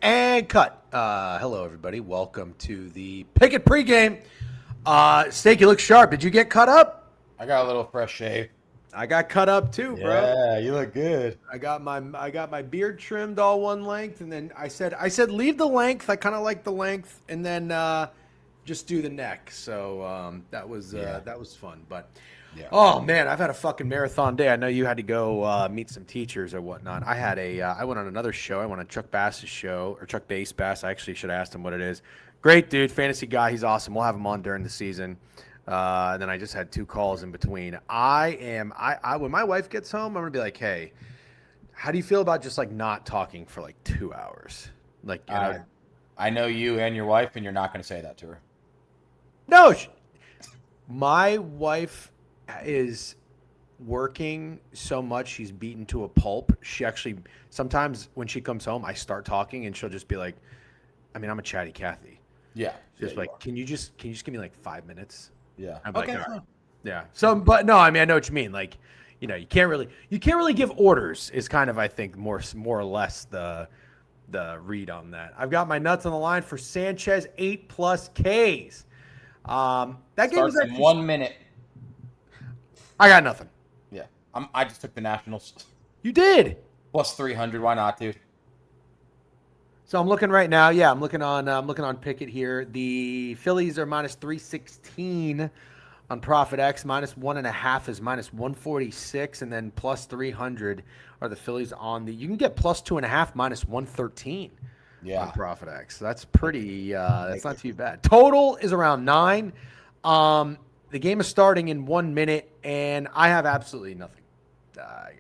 And cut. Hello, everybody. Welcome to the Pikkit pregame. Steak, you look sharp. Did you get cut up? I got a little fresh shave. I got cut up too, bro. Yeah, you look good. I got my beard trimmed all one length, and then I said leave the length. I kind of like the length, and then just do the neck. So that was fun. But oh man, I've had a fucking marathon day. I know you had to go meet some teachers or whatnot. I went on another show. I went on Chuck Bass's show, or Chuck Bass. I actually should have asked him what it is. Great dude, fantasy guy. He's awesome. We'll have him on during the season. And then I just had 2 calls in between. When my wife gets home, I'm gonna be like, hey, how do you feel about just like not talking for like 2 hours? Like, you know, I know you and your wife, and you're not going to say that to her. No, my wife is working so much she's beaten to a pulp. She actually sometimes when she comes home, I start talking, and she'll just be like, I mean, I'm a chatty Cathy. Yeah, just like, can you just give me like 5 minutes? Yeah. I'm okay. Like, right. Yeah. So, but no, I mean, I know what you mean. Like, you know, you can't really give orders. Is kind of, I think, more or less the read on that. I've got my nuts on the line for Sanchez 8+ Ks. That game was in 1 minute. I got nothing. Yeah. I just took the Nationals. You did. Plus 300. Why not, dude? So I'm looking right now. Yeah, I'm looking on Pikkit here. The Phillies are minus 316 on ProfitX. Minus 1.5 is minus 146, and then plus 300 are the Phillies on the. You can get plus 2.5 minus 113. Yeah. On ProfitX. So that's pretty. That's not too bad. Total is around 9. The game is starting in 1 minute, and I have absolutely nothing. I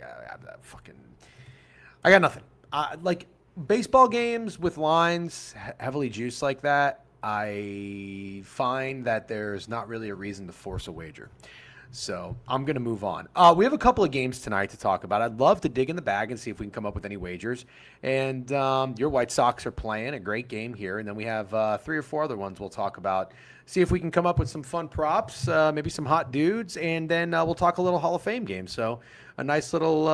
got nothing. Like. Baseball games with lines heavily juiced like that, I find that there's not really a reason to force a wager. So I'm going to move on. We have a couple of games tonight to talk about. I'd love to dig in the bag and see if we can come up with any wagers. And your White Sox are playing a great game here. And then we have 3 or 4 other ones we'll talk about. See if we can come up with some fun props, maybe some hot dudes. And then we'll talk a little Hall of Fame game. So a nice little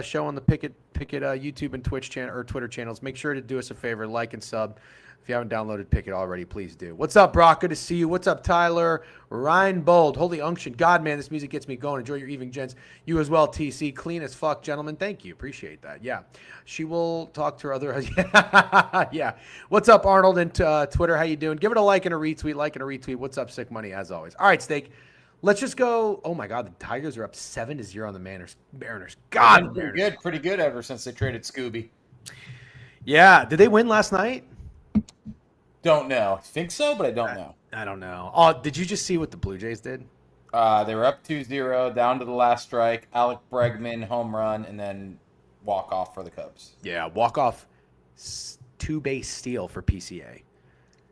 show on the Pikkit YouTube and Twitch channel or Twitter channels. Make sure to do us a favor, like and sub. If you haven't downloaded Pikkit already, please do. What's up, Brock? Good to see you. What's up, Tyler? Ryan Bold. Holy unction. God, man, this music gets me going. Enjoy your evening, gents. You as well, TC. Clean as fuck, gentlemen. Thank you. Appreciate that. Yeah. She will talk to her other... yeah. What's up, Arnold? And Twitter, how you doing? Give it a like and a retweet. Like and a retweet. What's up, Sick Money, as always. All right, Steak. Let's just go. Oh, my God. The Tigers are up 7-0 on the Mariners. God, Pretty good ever since they traded Scooby. Yeah. Did they win last night? Don't know. Think so, but I don't know. I don't know. Oh, did you just see what the Blue Jays did? They were up 2-0, down to the last strike. Alec Bregman, home run, and then walk-off for the Cubs. Yeah, walk-off 2-base steal for PCA.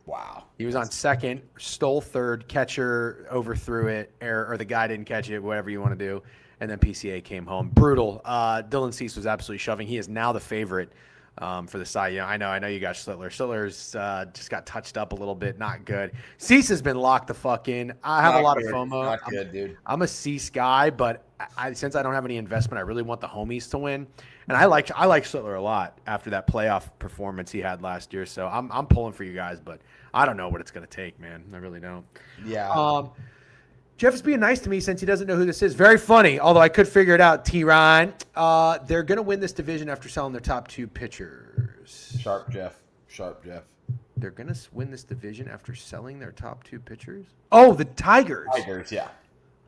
Wow. He was on second, stole third, catcher overthrew it, or the guy didn't catch it, whatever you want to do, and then PCA came home. Brutal. Dylan Cease was absolutely shoving. He is now the favorite for the Cy Young. I know you got Schlittler. Schlittler's just got touched up a little bit. Not good. Cease has been locked the fuck in. I have a lot of FOMO. Not good, dude. I'm a Cease guy, but since I don't have any investment, I really want the homies to win. And I like Schlittler a lot after that playoff performance he had last year. So I'm pulling for you guys, but I don't know what it's going to take, man. I really don't. Yeah. Jeff is being nice to me since he doesn't know who this is. Very funny, although I could figure it out, T-Ryan. They're going to win this division after selling their top 2 pitchers. Sharp Jeff. They're going to win this division after selling their top 2 pitchers? Oh, the Tigers. Yeah.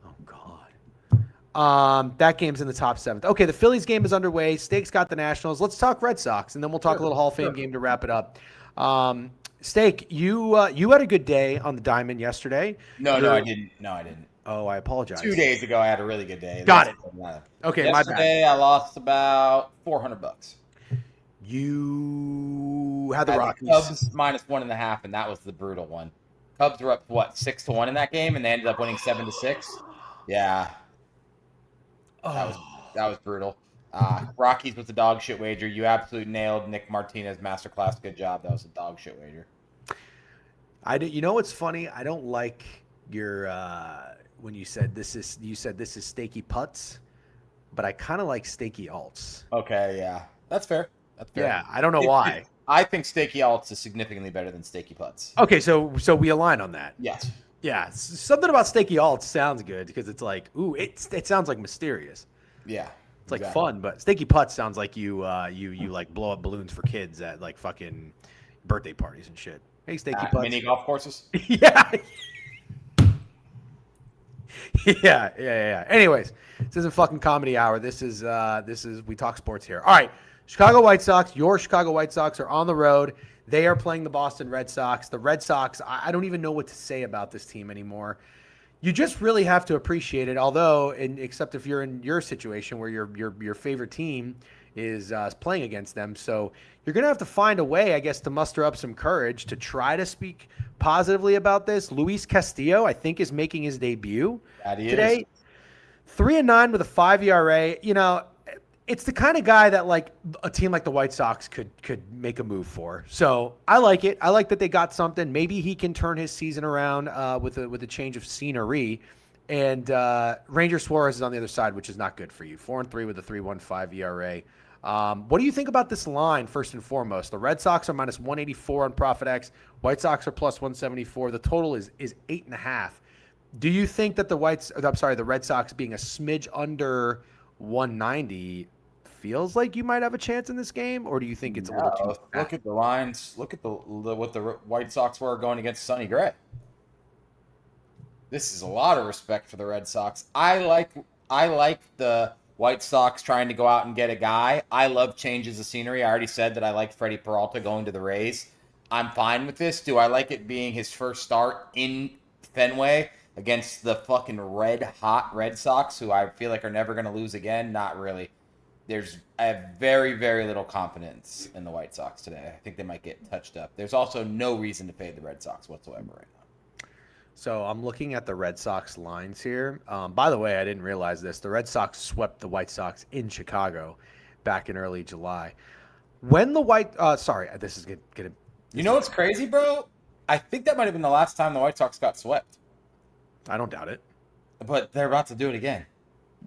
Oh, God. That game's in the top 7th. Okay, the Phillies game is underway. Steak's got the Nationals. Let's talk Red Sox, and then we'll talk a little Hall of Fame game to wrap it up. Steak, you had a good day on the diamond yesterday. No, I didn't. Oh, I apologize. 2 days ago, I had a really good day. Got it. Okay, yesterday, my bad. Yesterday, I lost about $400. You had the Rockies. Cubs minus 1.5, and that was the brutal one. Cubs were up 6-1 in that game, and they ended up winning 7-6. Yeah, that was brutal. Rockies was a dog shit wager. You absolutely nailed Nick Martinez masterclass. Good job. That was a dog shit wager. You know what's funny? I don't like your when you said this is Steaky Putts. but I kind of like Stakey Alts. Okay, yeah. That's fair. That's fair. Yeah, I don't know why. I think Stakey Alts is significantly better than Stakey Putts. Okay, so we align on that. Yes. Yeah, something about Stakey Alts sounds good because it's like, ooh, it sounds like mysterious. Yeah. It's like fun, but Stakey Putts sounds like you like blow up balloons for kids at like fucking birthday parties and shit. Hey, Stakey Putts. Mini golf courses? Yeah. Yeah. Anyways, this isn't fucking comedy hour. This is we talk sports here. All right, Chicago White Sox. Your Chicago White Sox are on the road. They are playing the Boston Red Sox. The Red Sox. I don't even know what to say about this team anymore. You just really have to appreciate it. Although, except if you're in your situation where your favorite team is playing against them, so you're gonna have to find a way, I guess, to muster up some courage to try to speak positively about this. Luis Castillo, I think, is making his debut today. 3-9 with a 5 ERA. You know, it's the kind of guy that like a team like the White Sox could make a move for. So I like it. I like that they got something. Maybe he can turn his season around with a change of scenery. And Ranger Suarez is on the other side, which is not good for you. 4-3 with a 3.15 ERA. What do you think about this line, first and foremost? The Red Sox are minus 184 on ProfitX. White Sox are plus 174. The total is 8.5. Do you think that the Red Sox being a smidge under 190 feels like you might have a chance in this game, or do you think it's a little too fat? Look at the lines. Look at what the White Sox were going against Sonny Gray. This is a lot of respect for the Red Sox. I like the White Sox trying to go out and get a guy. I love changes of scenery. I already said that I like Freddie Peralta going to the Rays. I'm fine with this. Do I like it being his first start in Fenway against the fucking red-hot Red Sox, who I feel like are never going to lose again? Not really. I have very, very little confidence in the White Sox today. I think they might get touched up. There's also no reason to fade the Red Sox whatsoever right now. So I'm looking at the Red Sox lines here. By the way, I didn't realize this. The Red Sox swept the White Sox in Chicago back in early July. When the this is gonna. You know what's crazy, bro? I think that might have been the last time the White Sox got swept. I don't doubt it. But they're about to do it again.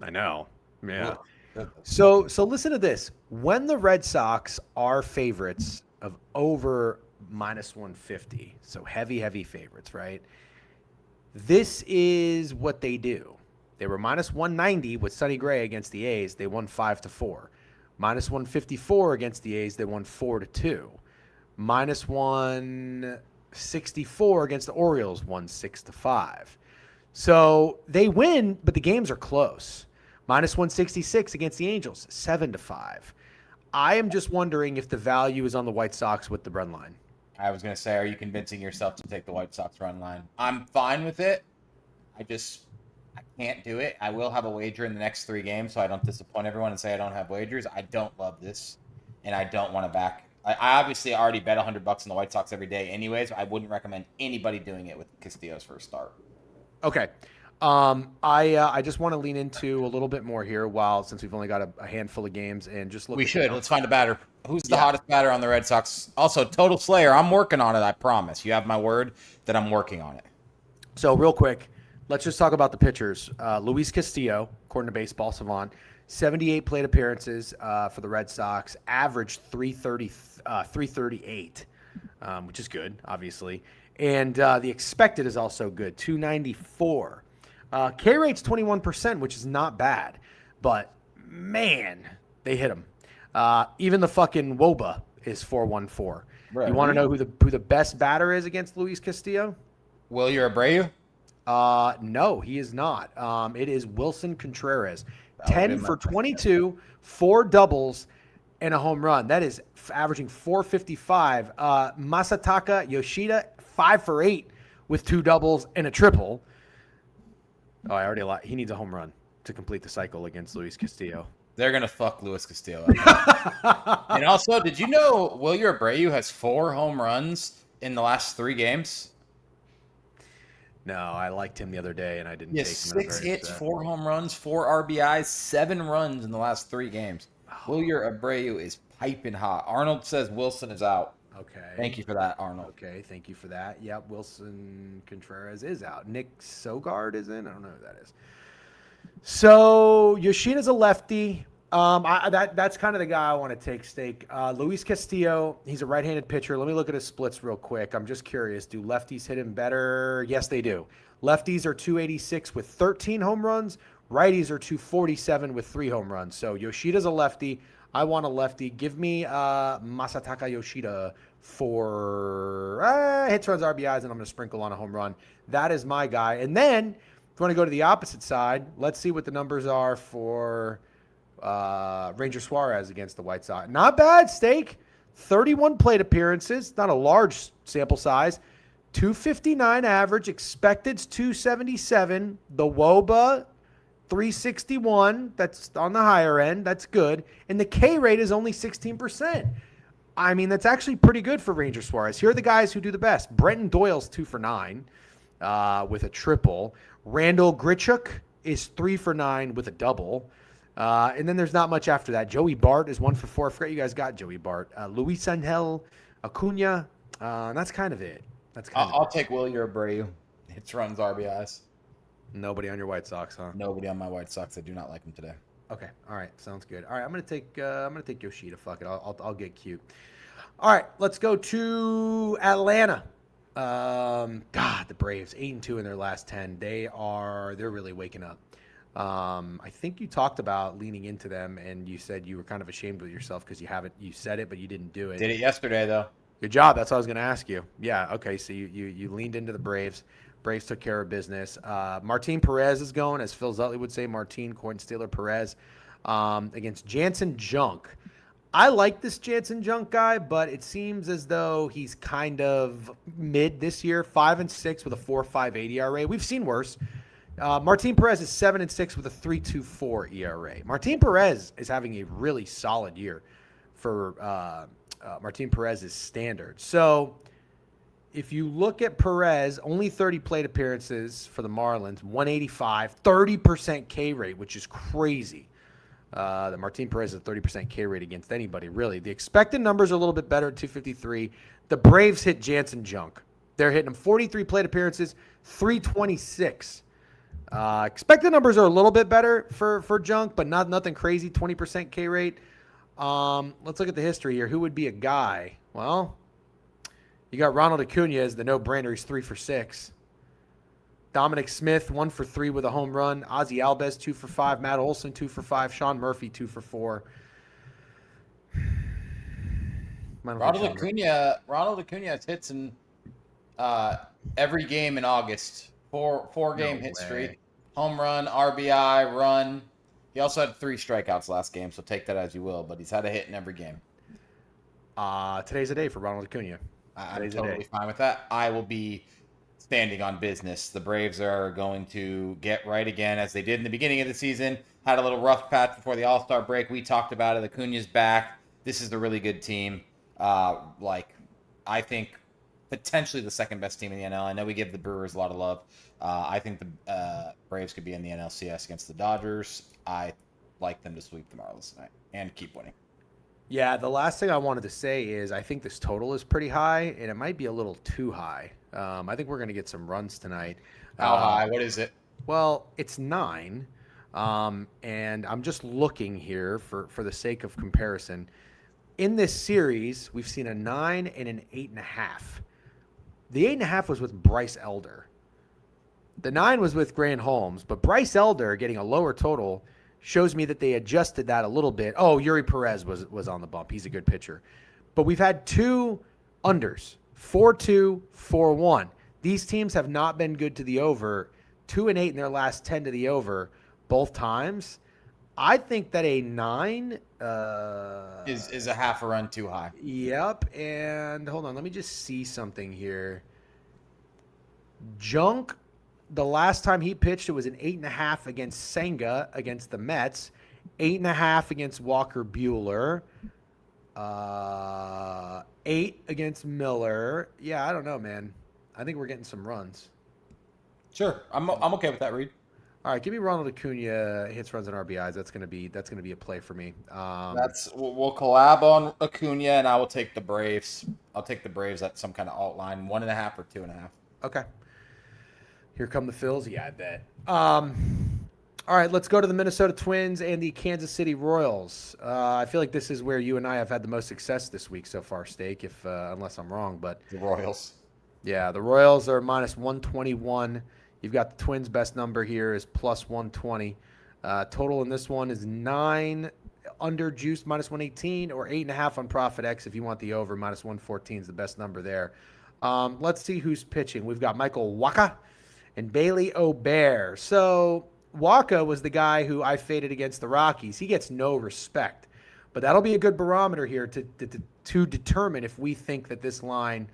I know. Yeah. Well, So listen to this. When the Red Sox are favorites of over minus 150, so heavy favorites, right? This is what they do. They were minus 190 with Sonny Gray against the A's. They won 5-4. Minus 154 against the A's. They won 4-2. Minus 164 against the Orioles. Won 6-5. So they win, but the games are close. Minus 166 against the Angels. 7-5. I am just wondering if the value is on the White Sox with the run line. I was going to say, are you convincing yourself to take the White Sox run line? I'm fine with it. I can't do it. I will have a wager in the next 3 games, so I don't disappoint everyone and say I don't have wagers. I don't love this, and I don't want to back. I obviously already bet $100 on the White Sox every day anyways. I wouldn't recommend anybody doing it with Castillo's first start. Okay. I just want to lean into a little bit more here since we've only got a handful of games and just look. Let's find a batter. Who's the hottest batter on the Red Sox? Also, Total Slayer. I'm working on it. I promise. You have my word that I'm working on it. So real quick, let's just talk about the pitchers. Luis Castillo, according to Baseball Savant, 78 plate appearances for the Red Sox, averaged 338, which is good, obviously. And the expected is also good, 294. K rate's 21%, which is not bad. But, man, they hit him. Even the fucking WOBA is 414. Right. You want to know who the best batter is against Luis Castillo? Wilyer Abreu? No, he is not. It is Wilson Contreras. 10 for 22, 4 doubles, and a home run. That is averaging 455. Masataka Yoshida, 5 for 8 with 2 doubles and a triple. Oh, I already lied. He needs a home run to complete the cycle against Luis Castillo. They're going to fuck Luis Castillo up. And also, did you know Wilyer Abreu has 4 home runs in the last 3 games? No, I liked him the other day, and I didn't take him. 6 hits, 4 home runs, 4 RBIs, 7 runs in the last 3 games. Wilyer Abreu is piping hot. Arnold says Wilson is out. Okay. Thank you for that, Arnold. Okay, thank you for that. Yep, Wilson Contreras is out. Nick Sogard is in. I don't know who that is. So Yoshina's a lefty. That's kind of the guy I want to take stake. Luis Castillo, he's a right-handed pitcher. Let me look at his splits real quick. I'm just curious. Do lefties hit him better? Yes, they do. Lefties are 286 with 13 home runs. Righties are 247 with 3 home runs. So Yoshida's a lefty. I want a lefty. Give me Masataka Yoshida for hits, runs, RBIs, and I'm going to sprinkle on a home run. That is my guy. And then if you want to go to the opposite side, let's see what the numbers are for Ranger Suarez against the White Sox. Not bad, Steak. 31 plate appearances. Not a large sample size. 259 average. Expected's 277. The WOBA, 361. That's on the higher end. That's good. And the K rate is only 16%. I mean, that's actually pretty good for Ranger Suarez. Here are the guys who do the best. Brenton Doyle's 2 for 9 with a triple. Randall Grichuk is 3 for 9 with a double. And then there's not much after that. Joey Bart is 1 for 4. I forgot you guys got Joey Bart. Luis Angel Acuna. That's kind of it. I'll take Willie Abreu. Hits, runs, RBIs. Nobody on your White Sox, huh? Nobody on my White Sox. I do not like them today. Okay. All right. Sounds good. All right. I'm gonna take Yoshida. Fuck it. I'll get cute. All right. Let's go to Atlanta. God, the Braves 8-2 in their last 10. They're really waking up. I think you talked about leaning into them, and you said you were kind of ashamed with yourself because you said it, but you didn't do it. Did it yesterday though. Good job. That's what I was going to ask you. Yeah. Okay. So you leaned into the Braves. Braves took care of business. Martin Perez is going, as Phil Zutley would say, Martin Corn Stealer Perez against Jansen Junk. I like this Jansen Junk guy, but it seems as though he's kind of mid this year. 5-6 with a 4.58 ERA. We've seen worse. Martin Perez is 7-6 with a 3.24 ERA. Martin Perez is having a really solid year for Martin Perez's standard. So if you look at Perez, only 30 plate appearances for the Marlins, 185, 30% K rate, which is crazy. That Martin Perez has a 30% K rate against anybody, really. The expected numbers are a little bit better at 253. The Braves hit Jansen Junk. They're hitting him 43 plate appearances, 326. Expected numbers are a little bit better for Junk, but nothing crazy, 20% K rate. Let's look at the history here. Who would be a guy? Well, you got Ronald Acuna as the no-brainer. He's 3 for 6. Dominic Smith, 1 for 3 with a home run. Ozzie Albies, 2 for 5. Matt Olson, 2 for 5. Sean Murphy, 2 for 4. Ronald Acuna has hits in every game in August. Four-game hit streak. Home run, RBI, run. He also had 3 strikeouts last game, so take that as you will. But he's had a hit in every game. Today's a day for Ronald Acuna. I'm totally fine with that. I will be standing on business. The Braves are going to get right again, as they did in the beginning of the season. Had a little rough patch before the All-Star break. We talked about it. Acuna's back. This is a really good team. I think potentially the second best team in the NL. I know we give the Brewers a lot of love. I think the Braves could be in the NLCS against the Dodgers. I like them to sweep the Marlins tonight and keep winning. Yeah, the last thing I wanted to say is I think this total is pretty high, and it might be a little too high. I think we're going to get some runs tonight. How high? What is it? Well, it's 9, and I'm just looking here for the sake of comparison. In this series, we've seen a 9 and an 8.5. The 8.5 was with Bryce Elder. The 9 was with Grant Holmes, but Bryce Elder getting a lower total shows me that they adjusted that a little bit. Oh, Yuri Perez was on the bump. He's a good pitcher. But we've had 2 unders, 4-2, 4-1. These teams have not been good to the over. 2 and 8 in their last 10 to the over both times. I think that a 9 is a half a run too high. Yep. And hold on, let me just see something here. Junk, the last time he pitched, it was an 8.5 against Senga against the Mets, 8.5 against Walker Buehler, 8 against Miller. Yeah, I don't know, man. I think we're getting some runs. Sure, I'm okay with that, Reed. All right, give me Ronald Acuna hits, runs, and RBIs. That's gonna be a play for me. We'll collab on Acuna, and I will take the Braves. I'll take the Braves at some kind of alt line, 1.5 or 2.5. Okay. Here come the Phils. Yeah, I bet. All right, let's go to the Minnesota Twins and the Kansas City Royals. I feel like this is where you and I have had the most success this week so far, Steak, if unless I'm wrong. But The Royals. yeah, the Royals are minus 121. You've got the Twins' best number here is plus 120. Total in this one is 9 under juice minus 118 or 8.5 on Profit X if you want the over. Minus 114 is the best number there. Let's see who's pitching. We've got Michael Wacha and Bailey O'Bear. So Wacha was the guy who I faded against the Rockies. He gets no respect. But that'll be a good barometer here to determine if we think that this line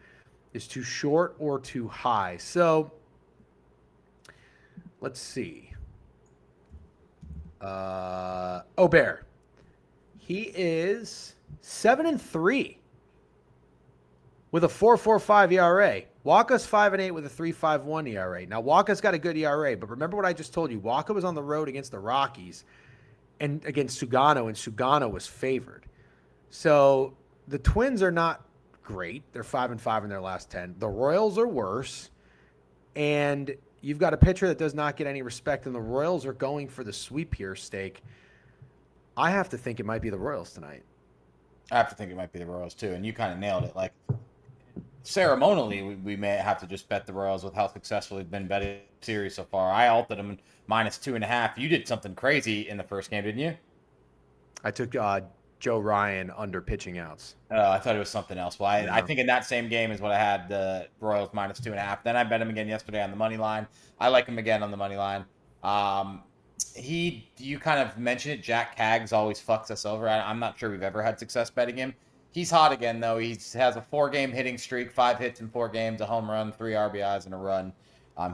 is too short or too high. So let's see. O'Bear. He is 7-3 with a 4.45 ERA. Wacha's 5-8 with a 3.51 ERA. Now Wacha's got a good ERA, but remember what I just told you. Wacha was on the road against the Rockies and against Sugano, and Sugano was favored. So the Twins are not great. They're 5-5 in their last 10. The Royals are worse, and you've got a pitcher that does not get any respect, and the Royals are going for the sweep here, Steak. I have to think it might be the Royals tonight. I have to think it might be the Royals too, and you kind of nailed it. Like, ceremonially, we may have to just bet the Royals with how successful they've been betting the series so far. I altered them minus 2.5. You did something crazy in the first game, didn't you? I took Joe Ryan under pitching outs. I thought it was something else. Well, I think in that same game is what I had the Royals minus 2.5. Then I bet him again yesterday on the money line. I like him again on the money line. You kind of mentioned it. Jack Caggs always fucks us over. I'm not sure we've ever had success betting him. He's hot again, though. He has a 4-game hitting streak, 5 hits in 4 games, a home run, 3 RBIs, and a run.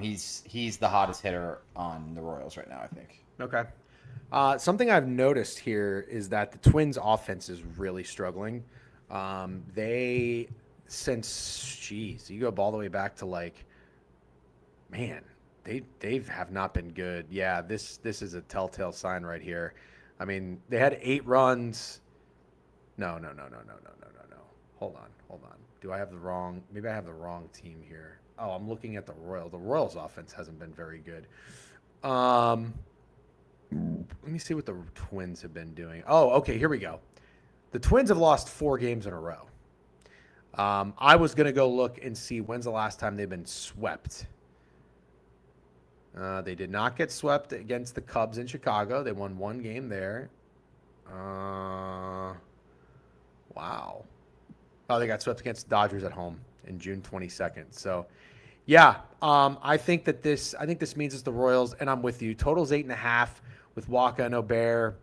He's the hottest hitter on the Royals right now, I think. Okay. Something I've noticed here is that the Twins' offense is really struggling. You go all the way back to they have not been good. Yeah, this is a telltale sign right here. I mean, they had 8 runs. No. Hold on. Do I have the wrong? Maybe I have the wrong team here. Oh, I'm looking at the Royals. The Royals' offense hasn't been very good. Let me see what the Twins have been doing. Oh, okay, here we go. The Twins have lost 4 games in a row. I was going to go look and see when's the last time they've been swept. They did not get swept against the Cubs in Chicago. They won 1 game there. Wow. Oh, they got swept against the Dodgers at home in June 22nd. So, yeah, I think this means it's the Royals, and I'm with you. Total's 8.5 with Wacha and O'Bear.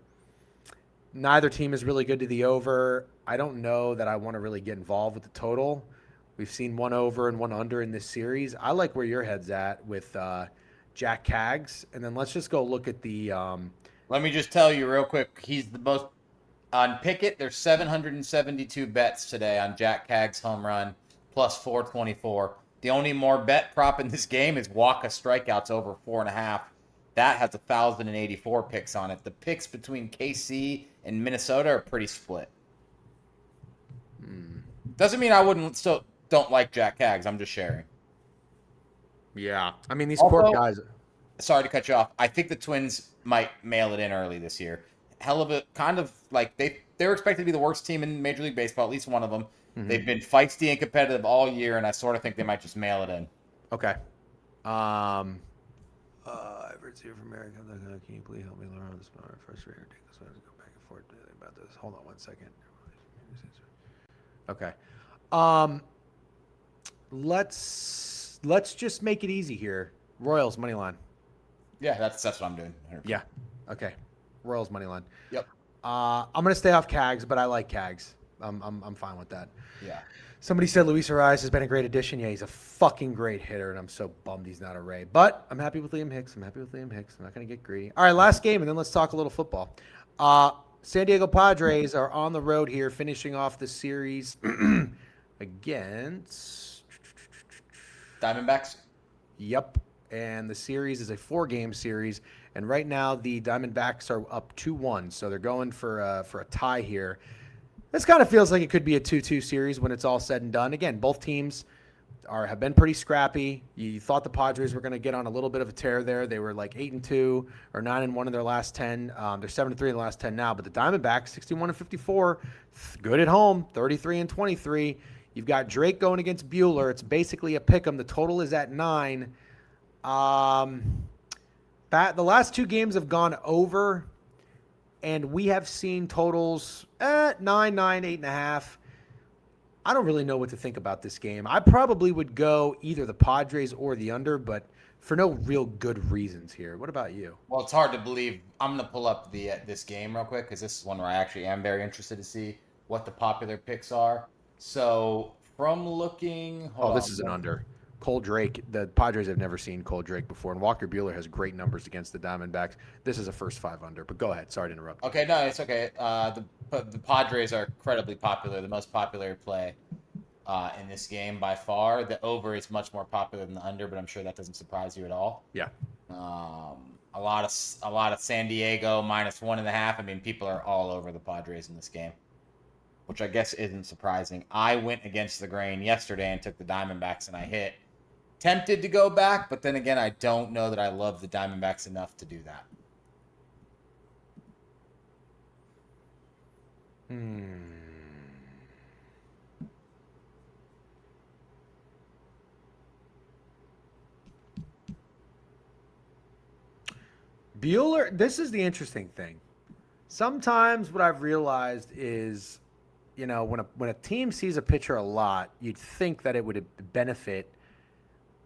Neither team is really good to the over. I don't know that I want to really get involved with the total. We've seen 1 over and 1 under in this series. I like where your head's at with Jack Caggs. And then let's just go look at the Let me just tell you real quick. He's the most on Pikkit. There's 772 bets today on Jack Caggs home run plus 424. The only more bet prop in this game is Wacha strikeouts over 4.5. That has 1,084 picks on it. The picks between KC and Minnesota are pretty split. Doesn't mean I still don't like Jack Caggs. I'm just sharing. Yeah. I mean, these poor guys. Sorry to cut you off. I think the Twins might mail it in early this year. Hell of a kind of like they're expected to be the worst team in Major League Baseball, at least one of them. Mm-hmm. They've been feisty and competitive all year, and I sort of think they might just mail it in. Okay. I've heard here from America. Can you please help me learn how to spell our first rate ridiculous? I have to go back and forth about this. Hold on one second. Okay. Let's just make it easy here. Royals money line. Yeah, that's what I'm doing. 100%. Yeah. Okay. Royals money line. Yep. I'm gonna stay off Caggs, but I like Caggs. I'm fine with that. Yeah. Somebody said Luis Ariz has been a great addition. Yeah, he's a fucking great hitter, and I'm so bummed he's not a Ray. But I'm happy with Liam Hicks. I'm not going to get greedy. All right, last game, and then let's talk a little football. San Diego Padres are on the road here, finishing off the series against Diamondbacks. Yep, and the series is a 4-game series, and right now the Diamondbacks are up 2-1, so they're going for a tie here. This kind of feels like it could be a 2-2 series when it's all said and done. Again, both teams have been pretty scrappy. You thought the Padres were going to get on a little bit of a tear there. They were like 8-2 or 9-1 in their last 10. They're 7-3 in the last 10 now. But the Diamondbacks 61-54, good at home, 33-23. You've got Drake going against Buehler. It's basically a pick 'em. The total is at 9. The last two games have gone over, and we have seen totals at 9, 8.5. I don't really know what to think about this game. I probably would go either the Padres or the under, but for no real good reasons here. What about you? Well, it's hard to believe. I'm going to pull up this game real quick because this is one where I actually am very interested to see what the popular picks are. So from looking... This is an under. Cole Drake, the Padres have never seen Cole Drake before, and Walker Buehler has great numbers against the Diamondbacks. This is a first 5 under, but go ahead. Sorry to interrupt. Okay, no, it's okay. The Padres are incredibly popular, the most popular play in this game by far. The over is much more popular than the under, but I'm sure that doesn't surprise you at all. Yeah. A lot of San Diego -1.5. I mean, people are all over the Padres in this game, which I guess isn't surprising. I went against the grain yesterday and took the Diamondbacks, and I hit. Tempted to go back, but then again, I don't know that I love the Diamondbacks enough to do that. Buehler, this is the interesting thing. Sometimes what I've realized is, when a team sees a pitcher a lot, you'd think that it would benefit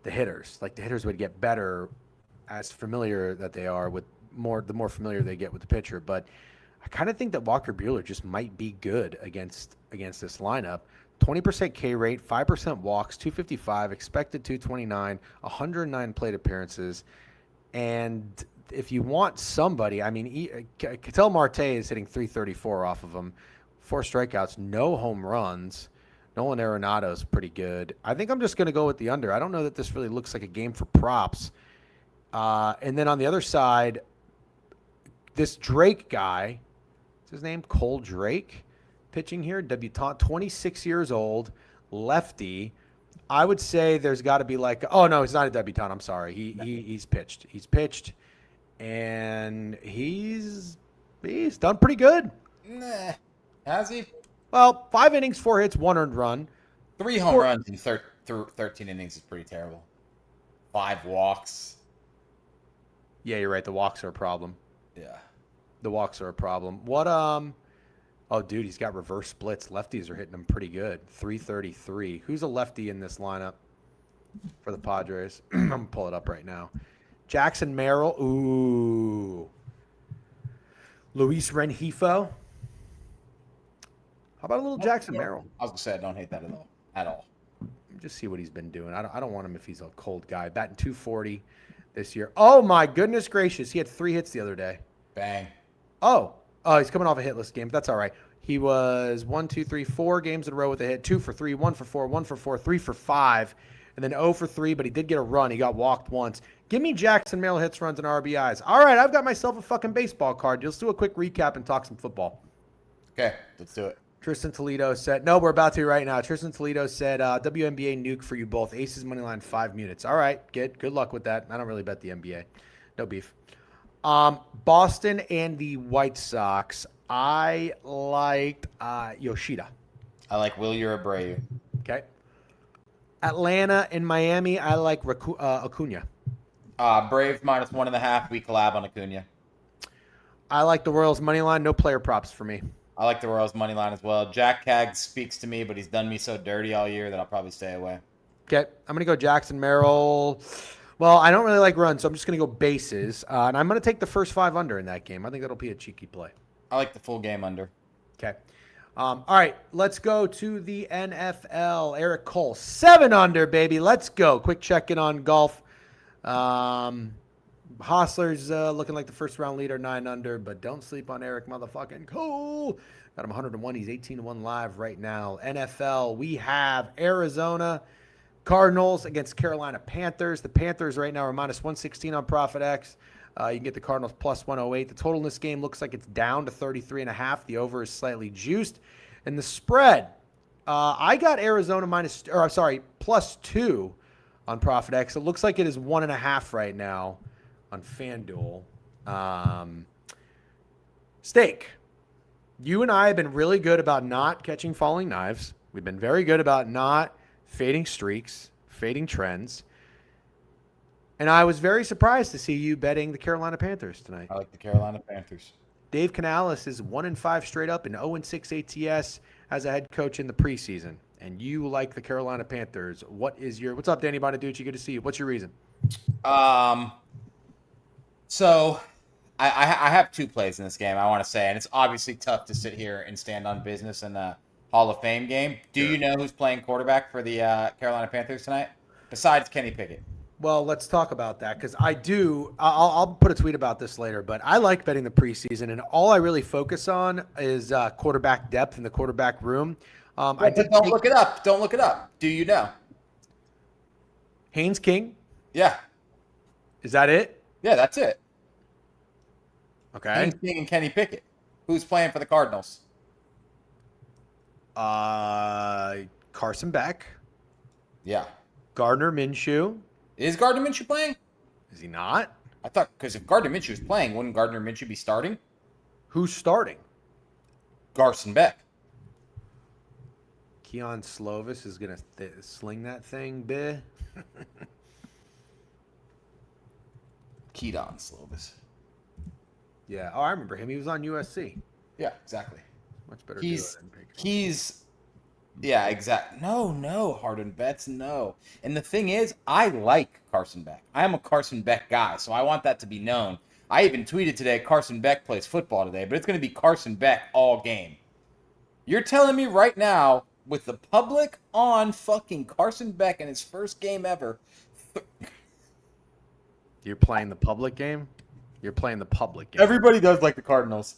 the hitters. Like the hitters would get better as familiar that they are with the more familiar they get with the pitcher. But I kind of think that Walker Buehler just might be good against this lineup. 20% K rate, 5% walks, 255, expected 229, 109 plate appearances. And if you want somebody, I mean, Ketel Marte is hitting 334 off of him, 4 strikeouts, no home runs. Nolan Arenado's pretty good. I think I'm just going to go with the under. I don't know that this really looks like a game for props. And then on the other side, this Drake guy, what's his name? Cole Drake, pitching here, debutant, 26 years old, lefty. I would say there's got to be oh no, he's not a debutant. I'm sorry. He's pitched. He's pitched, and he's done pretty good. Nah, has he? Well, 5 innings, 4 hits, 1 earned run. 3 home runs in 13 innings is pretty terrible. 5 walks. Yeah, you're right. The walks are a problem. Yeah. The walks are a problem. What, oh, dude, he's got reverse splits. Lefties are hitting him pretty good. 333. Who's a lefty in this lineup for the Padres? I'm going to pull it up right now. Jackson Merrill. Ooh. Luis Rengifo. How about a little Jackson Merrill? I was going to say I don't hate that at all. Just see what he's been doing. I don't want him if he's a cold guy. Batting 240 this year. Oh, my goodness gracious. He had 3 hits the other day. Bang. Oh, he's coming off a hitless game, but that's all right. He was 4 games in a row with a hit, 2 for 3, 1 for 4, 1 for 4, 3 for 5, and then 0 for 3, but he did get a run. He got walked once. Give me Jackson Merrill hits, runs, and RBIs. All right, I've got myself a fucking baseball card. Let's do a quick recap and talk some football. Okay, let's do it. Tristan Toledo said, no, we're about to right now. Tristan Toledo said, WNBA nuke for you both. Aces moneyline 5 units. All right, good luck with that. I don't really bet the NBA. No beef. Boston and the White Sox. I liked Yoshida. I like Will Abreu. Okay. Atlanta and Miami. I like Acuna. Braves -1.5. We collab on Acuna. I like the Royals money line. No player props for me. I like the Royals money line as well. Jack Cagg speaks to me, but he's done me so dirty all year that I'll probably stay away. Okay. I'm going to go Jackson Merrill. Well, I don't really like runs, so I'm just going to go bases. And I'm going to take the first 5 under in that game. I think that'll be a cheeky play. I like the full game under. Okay. All right. Let's go to the NFL. Eric Cole, 7 under, baby. Let's go. Quick check-in on golf. Hostler's looking like the first-round leader, 9 under, but don't sleep on Eric motherfucking Cole. Got him 101. He's 18-1 live right now. NFL, we have Arizona Cardinals against Carolina Panthers. The Panthers right now are -116 on ProfitX. You can get the Cardinals +108. The total in this game looks like it's down to 33.5. The over is slightly juiced. And the spread, I got Arizona +2 on Profit X. It looks like it is 1.5 right now on FanDuel. Steak. You and I have been really good about not catching falling knives. We've been very good about not fading streaks, fading trends. And I was very surprised to see you betting the Carolina Panthers tonight. I like the Carolina Panthers. Dave Canales is 1-5 straight up and 0-6 ATS as a head coach in the preseason. And you like the Carolina Panthers. What's up, Danny Bonaducci? Good to see you. What's your reason? So I have 2 plays in this game, I want to say, and it's obviously tough to sit here and stand on business in a Hall of Fame game. Do you know who's playing quarterback for the Carolina Panthers tonight? Besides Kenny Pickett. Well, let's talk about that because I do. I'll put a tweet about this later, but I like betting the preseason, and all I really focus on is quarterback depth in the quarterback room. Don't look it up. Don't look it up. Do you know? Haynes King. Yeah. Is that it? Yeah, that's it. Okay. Haynes King and Kenny Pickett. Who's playing for the Cardinals? Carson Beck. Yeah. Gardner Minshew. Is Gardner Minshew playing? Is he not? I thought, because if Gardner Minshew is playing, wouldn't Gardner Minshew be starting? Who's starting? Carson Beck. Keon Slovis is going to sling that thing, bit. Keaton Slovis. Yeah. Oh, I remember him. He was on USC. Yeah, exactly. Much better. Yeah, exactly. No, Harden bets, no. And the thing is, I like Carson Beck. I am a Carson Beck guy, so I want that to be known. I even tweeted today, Carson Beck plays football today, but it's going to be Carson Beck all game. You're telling me right now, with the public on fucking Carson Beck in his first game ever. You're playing the public game? You're playing the public game. Everybody does like the Cardinals.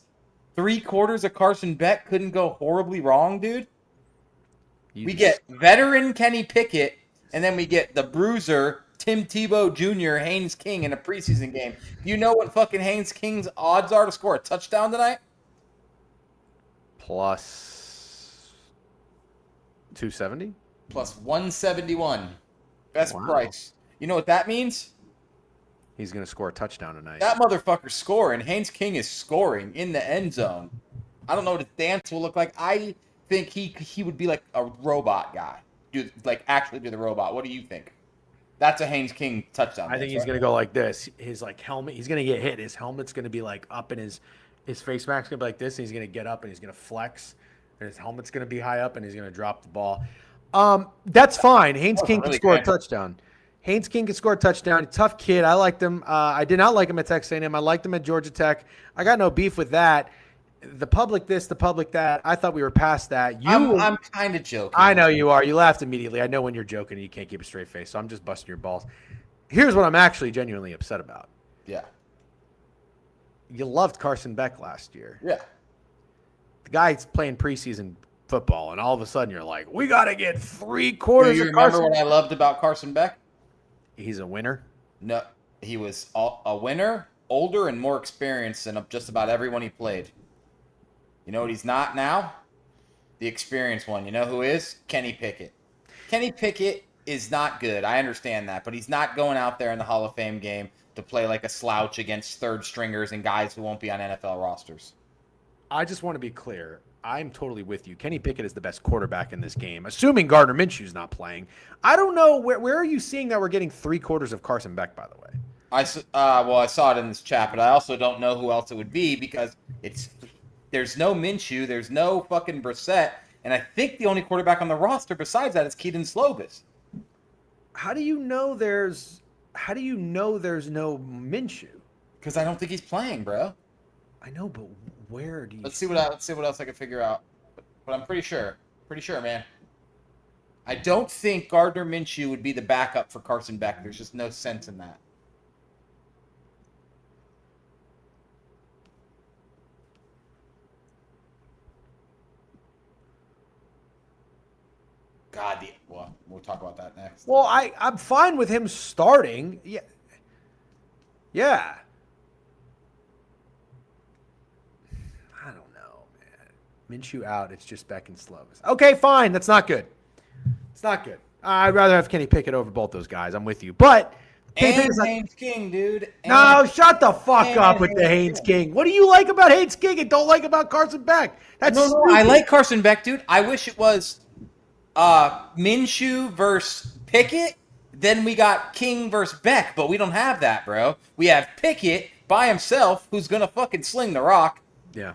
3/4 of Carson Beck couldn't go horribly wrong, dude. We get veteran Kenny Pickett, and then we get the bruiser Tim Tebow Jr., Haynes King in a preseason game. Do you know what fucking Haynes King's odds are to score a touchdown tonight? Plus 270? Plus 171. Best Wow. price. You know what that means? He's going to score a touchdown tonight. That motherfucker's scoring. Haynes King is scoring in the end zone. I don't know what his dance will look like. I think he would be like a robot guy. Actually do the robot. What do you think? That's a Haynes King touchdown. I think he's going to go like this. His helmet, he's going to get hit. His helmet's going to be like up in his face mask's going to be like this, and he's going to get up and he's going to flex, and his helmet's going to be high up, and he's going to drop the ball. That's fine. Haynes King can score a touchdown. Haynes King can score a touchdown. Tough kid. I liked him. I did not like him at Texas A&M. I liked him at Georgia Tech. I got no beef with that. The public this, the public that. I thought we were past that. I'm kind of joking. I know you are. You laughed immediately. I know when you're joking and you can't keep a straight face, so I'm just busting your balls. Here's what I'm actually genuinely upset about. Yeah. You loved Carson Beck last year. Yeah. The guy's playing preseason football, and all of a sudden you're like, we got to get 3/4 Do you of Carson. remember what I loved about Carson Beck? He's a winner. No, he was a winner, older, and more experienced than just about everyone he played. You know what he's not now? The experienced one. You know who is? Kenny Pickett. Kenny Pickett is not good. I understand that. But he's not going out there in the Hall of Fame game to play like a slouch against third stringers and guys who won't be on NFL rosters. I just want to be clear. I'm totally with you. Kenny Pickett is the best quarterback in this game, assuming Gardner Minshew's not playing. I don't know. Where are you seeing that we're getting 3/4 of Carson Beck, by the way? I saw it in this chat, but I also don't know who else it would be because there's no Minshew, there's no fucking Brissett, and I think the only quarterback on the roster besides that is Keaton Slovis. How do you know there's no Minshew? Because I don't think he's playing, bro. I know, but where do you? Let's see what else I can figure out. But I'm pretty sure, man. I don't think Gardner Minshew would be the backup for Carson Beck. There's just no sense in that. God, we'll talk about that next. Well, I'm fine with him starting. Yeah. Yeah. I don't know, man. Minshew out. It's just Beck and Slovis. Okay, fine. That's not good. It's not good. I'd rather have Kenny Pickett over both those guys. I'm with you. But And Haynes King, dude. no, shut the fuck up with the Haynes Haynes King. What do you like about Haynes King and don't like about Carson Beck? That's No, stupid. I like Carson Beck, dude. I wish it was Minshew versus Pickett. Then we got King versus Beck, but we don't have that, bro. We have Pickett by himself, who's gonna fucking sling the rock. Yeah.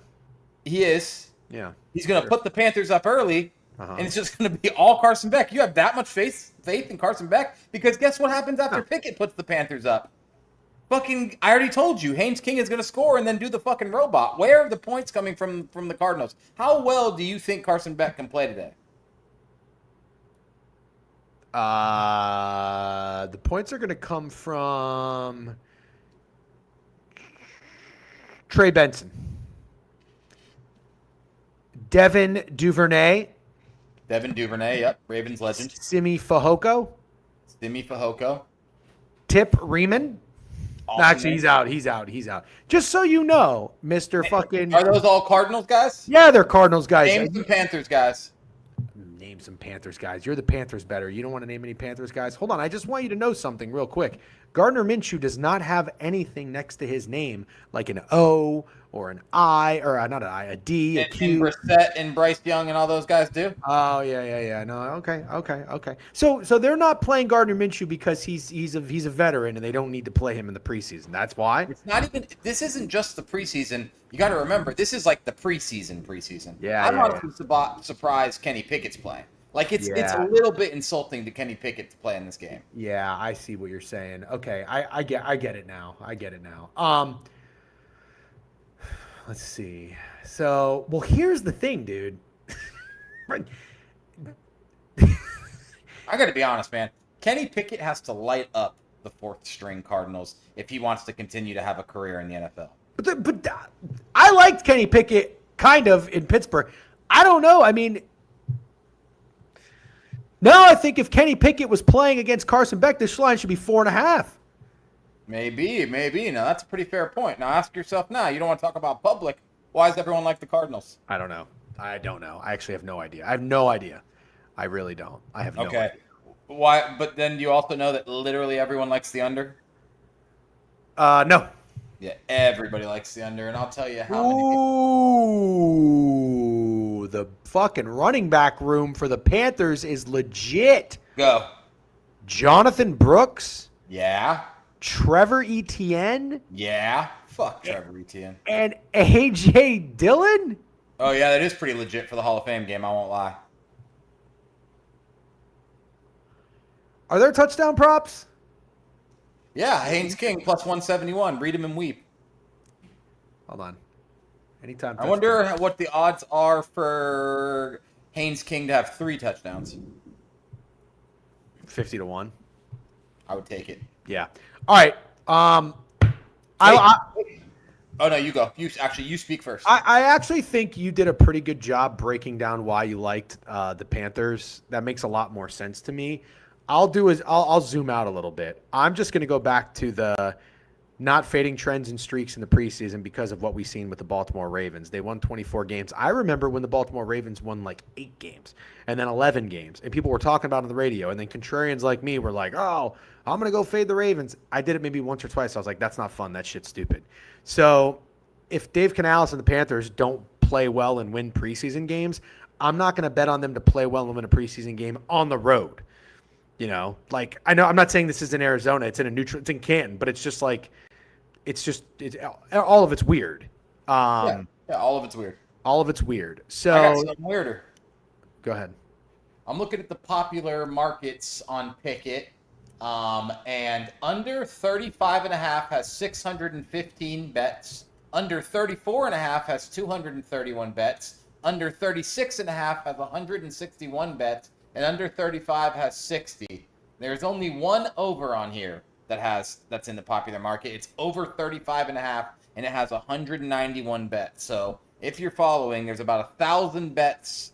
He is. Yeah. He's gonna put the Panthers up early, Uh-huh. and it's just gonna be all Carson Beck. You have that much faith in Carson Beck because guess what happens after Pickett puts the Panthers up? Fucking, I already told you, Haynes King is gonna score and then do the fucking robot. Where are the points coming from the Cardinals? How well do you think Carson Beck can play today? The points are going to come from Trey Benson, Devin Duvernay, Yep, Ravens legend. Simi Fehoko, Simi Fehoko. Tip Riemann. Awesome Actually, name. he's out. Just so you know, Mr. fucking. Are those all Cardinals guys? Yeah, they're Cardinals guys. Name some Panthers guys. Name some Panthers guys. You're the Panthers better. You don't want to name any Panthers guys? Hold on. I just want you to know something real quick. Gardner Minshew does not have anything next to his name like an O or an I or not an I, a D, a Q. And Brissett and Bryce Young and all those guys do? Oh, yeah. No, okay. So they're not playing Gardner Minshew because he's a veteran and they don't need to play him in the preseason. That's why? It's not even – this isn't just the preseason. You got to remember, this is like the preseason. Yeah, I'm yeah, honestly surprised Kenny Pickett's playing. Like, it's a little bit insulting to Kenny Pickett to play in this game. Yeah, I see what you're saying. Okay, I get it now. Let's see. So, well, here's the thing, dude. I got to be honest, man. Kenny Pickett has to light up the fourth string Cardinals if he wants to continue to have a career in the NFL. But I liked Kenny Pickett kind of in Pittsburgh. I don't know. I mean, now I think if Kenny Pickett was playing against Carson Beck, this line should be 4.5. Maybe. Now, that's a pretty fair point. Now, ask yourself now. You don't want to talk about public. Why does everyone like the Cardinals? I don't know. I actually have no idea. I have no idea. I really don't. I have no idea. Why? But then you also know that literally everyone likes the under? No. Yeah, everybody likes the under, and I'll tell you how many people. Ooh, the fucking running back room for the Panthers is legit. Go. Jonathan Brooks. Yeah. Trevor Etienne. Yeah. Fuck Trevor Etienne. And A.J. Dillon. Oh, yeah, that is pretty legit for the Hall of Fame game, I won't lie. Are there touchdown props? Yeah, Haynes King plus 171. Read him and weep. Hold on. Anytime. I wonder what the odds are for Haynes King to have 3 touchdowns. 50-1. I would take it. Yeah. All right. Oh, no, you go. You speak first. I actually think you did a pretty good job breaking down why you liked the Panthers. That makes a lot more sense to me. I'll zoom out a little bit. I'm just going to go back to the not fading trends and streaks in the preseason because of what we've seen with the Baltimore Ravens. They won 24 games. I remember when the Baltimore Ravens won like 8 games and then 11 games, and people were talking about it on the radio, and then contrarians like me were like, oh, I'm going to go fade the Ravens. I did it maybe once or twice. I was like, that's not fun. That shit's stupid. So if Dave Canales and the Panthers don't play well and win preseason games, I'm not going to bet on them to play well and win a preseason game on the road. You know, like, I know I'm not saying this is in Arizona. It's it's in Canton, but it's just like, all of it's weird. Yeah, all of it's weird. All of it's weird. So I got something weirder. Go ahead. I'm looking at the popular markets on Pickett, and under 35.5 has 615 bets. Under 34.5 has 231 bets. Under 36.5 has 161 bets. And under 35 has 60. There's only one over on here that's in the popular market. It's over 35.5, and it has 191 bets. So if you're following, there's about 1,000 bets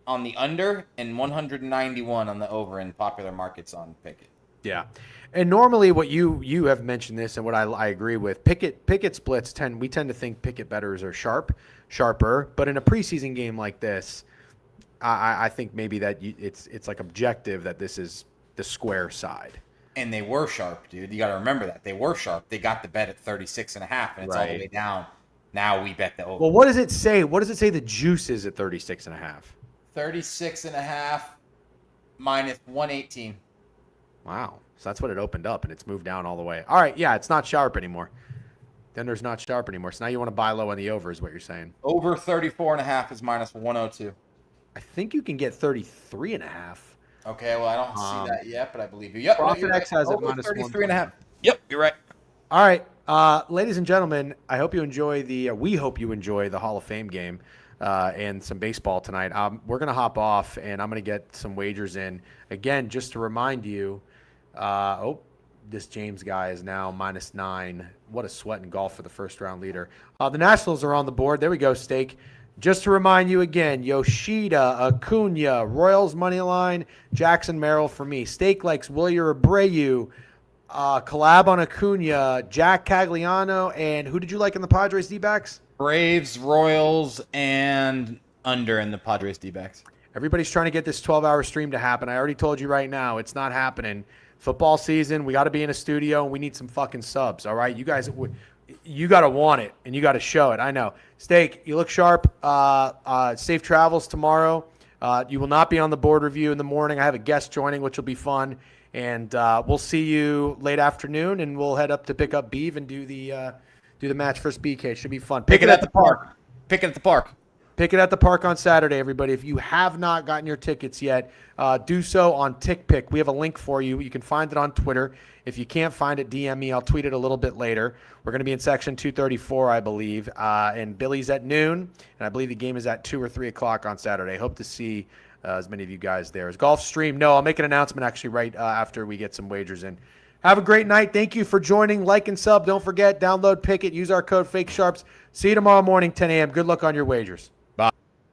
on the under and 191 on the over in popular markets on Pickett. Yeah. And normally what you have mentioned this, and what I agree with, Pickett splits we tend to think Pickett bettors are sharper, but in a preseason game like this, I think maybe that it's like objective that this is the square side. And they were sharp, dude. You got to remember that. They were sharp. They got the bet at 36.5, and it's all the way down. Now we bet the over. Well, what does it say? What does it say the juice is at 36.5? 36.5 minus 118. Wow. So that's what it opened up, and it's moved down all the way. All right, yeah, it's not sharp anymore. Denver's not sharp anymore. So now you want to buy low on the over is what you're saying. Over 34.5 is minus 102. I think you can get 33.5. Okay, well, I don't see that yet, but I believe you. Yep, Profit no, X has it over minus 33.5. Yep, you're right. All right, ladies and gentlemen, I hope you enjoy we hope you enjoy the Hall of Fame game and some baseball tonight. We're going to hop off, and I'm going to get some wagers in. Again, just to remind you, this James guy is now -9. What a sweat in golf for the first-round leader. The Nationals are on the board. There we go, Steak. Just to remind you again, Yoshida, Acuna, Royals money line, Jackson Merrill for me. Steak likes Wilyer Abreu, collab on Acuna, Jack Cagliano, and who did you like in the Padres D-backs? Braves, Royals, and under in the Padres D-backs. Everybody's trying to get this 12-hour stream to happen. I already told you right now, it's not happening. Football season, we got to be in a studio, and we need some fucking subs, all right? You guys, you got to want it, and you got to show it. I know. Steak, you look sharp. Safe travels tomorrow. You will not be on the board review in the morning. I have a guest joining, which will be fun. And we'll see you late afternoon, and we'll head up to pick up Beeve and do the match versus BK. Should be fun. Pick it at the park. Pick it at the park. Pick it at the park on Saturday, everybody. If you have not gotten your tickets yet, do so on TickPick. We have a link for you. You can find it on Twitter. If you can't find it, DM me. I'll tweet it a little bit later. We're going to be in section 234, I believe. And Billy's at noon, and I believe the game is at 2 or 3 o'clock on Saturday. Hope to see as many of you guys there. Is golf stream? No, I'll make an announcement actually right after we get some wagers in. Have a great night. Thank you for joining. Like and sub. Don't forget, download Pikkit. Use our code FakeSharps. See you tomorrow morning, 10 a.m. Good luck on your wagers.